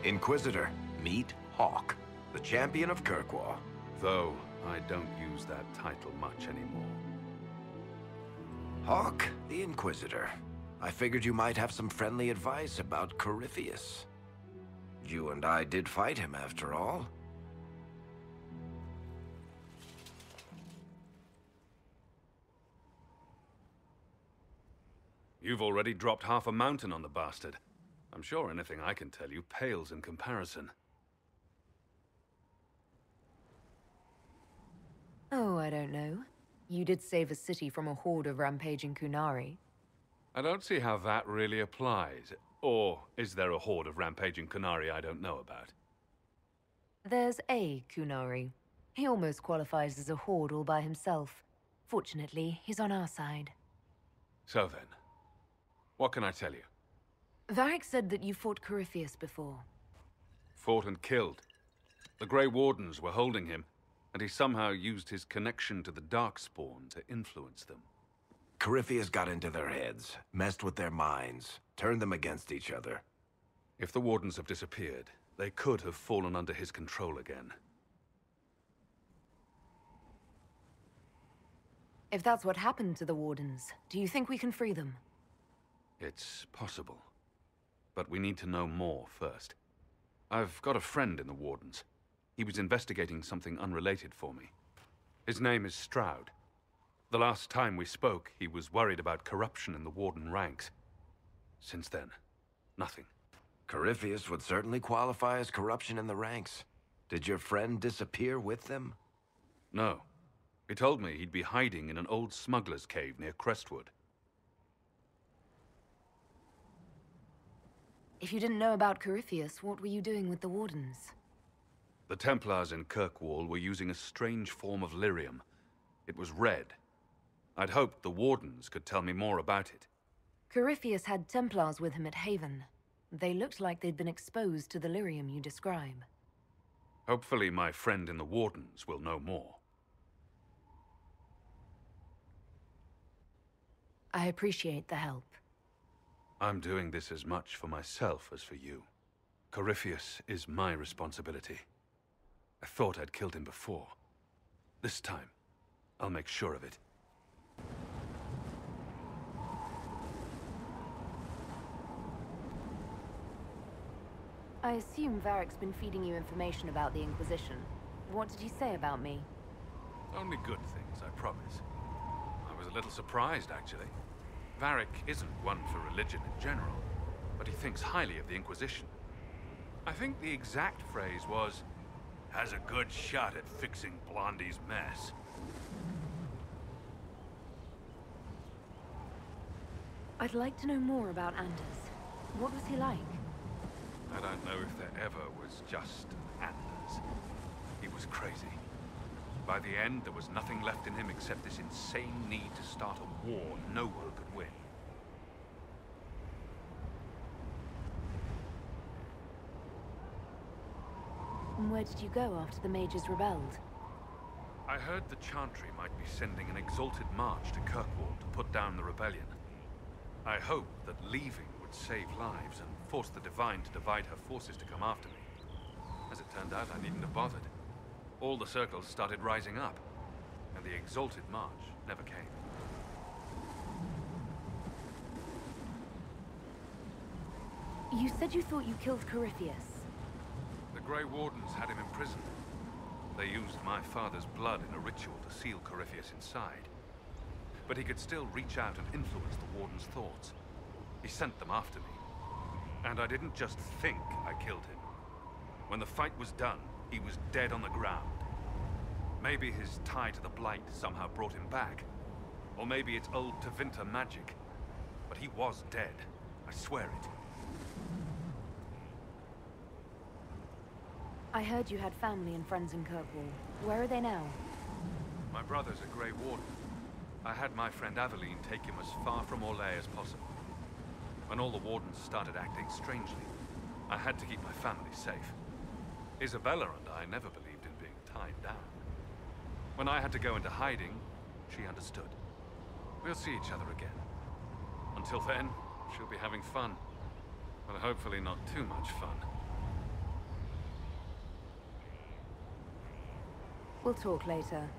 Inquisitor, meet Hawke, the champion of Kirkwall. Though I don't use that title much anymore. Hawke, the Inquisitor. I figured you might have some friendly advice about Corypheus. You and I did fight him, after all. You've already dropped half a mountain on the bastard. I'm sure anything I can tell you pales in comparison. Oh, I don't know. You did save a city from a horde of rampaging Kunari. I don't see how that really applies. Or is there a horde of rampaging Kunari I don't know about? There's a Kunari. He almost qualifies as a horde all by himself. Fortunately, he's on our side. So then, what can I tell you? Varric said that you fought Corypheus before. Fought and killed. The Grey Wardens were holding him, and he somehow used his connection to the Darkspawn to influence them. Corypheus got into their heads, messed with their minds, turned them against each other. If the Wardens have disappeared, they could have fallen under his control again. If that's what happened to the Wardens, do you think we can free them? It's possible. But we need to know more first. I've got a friend in the Wardens. He was investigating something unrelated for me. His name is Stroud. The last time we spoke, he was worried about corruption in the Warden ranks. Since then, nothing. Corypheus would certainly qualify as corruption in the ranks. Did your friend disappear with them? No. He told me he'd be hiding in an old smuggler's cave near Crestwood. If you didn't know about Corypheus, what were you doing with the Wardens? The Templars in Kirkwall were using a strange form of lyrium. It was red. I'd hoped the Wardens could tell me more about it. Corypheus had Templars with him at Haven. They looked like they'd been exposed to the lyrium you describe. Hopefully my friend in the Wardens will know more. I appreciate the help. I'm doing this as much for myself as for you. Corypheus is my responsibility. I thought I'd killed him before. This time, I'll make sure of it. I assume Varric's been feeding you information about the Inquisition. What did he say about me? Only good things, I promise. I was a little surprised, actually. Varric isn't one for religion in general, but he thinks highly of the Inquisition. I think the exact phrase was, "has a good shot at fixing Blondie's mess." I'd like to know more about Anders. What was he like? I don't know if there ever was just Anders. He was crazy. By the end, there was nothing left in him except this insane need to start a war no one could win. And where did you go after the mages rebelled? I heard the Chantry might be sending an exalted march to Kirkwall to put down the rebellion. I hoped that leaving would save lives and force the Divine to divide her forces to come after me. As it turned out, I needn't have bothered. All the circles started rising up, and the exalted march never came. You said you thought you killed Corypheus. The Grey Wardens had him imprisoned. They used my father's blood in a ritual to seal Corypheus inside. But he could still reach out and influence the Warden's thoughts. He sent them after me. And I didn't just think I killed him. When the fight was done, he was dead on the ground. Maybe his tie to the Blight somehow brought him back. Or maybe it's old Tevinter magic. But he was dead. I swear it. I heard you had family and friends in Kirkwall. Where are they now? My brother's a Grey Warden. I had my friend Aveline take him as far from Orlais as possible. When all the Wardens started acting strangely, I had to keep my family safe. Isabella and I never believed in being tied down. When I had to go into hiding, she understood. We'll see each other again. Until then, she'll be having fun. But hopefully not too much fun. We'll talk later.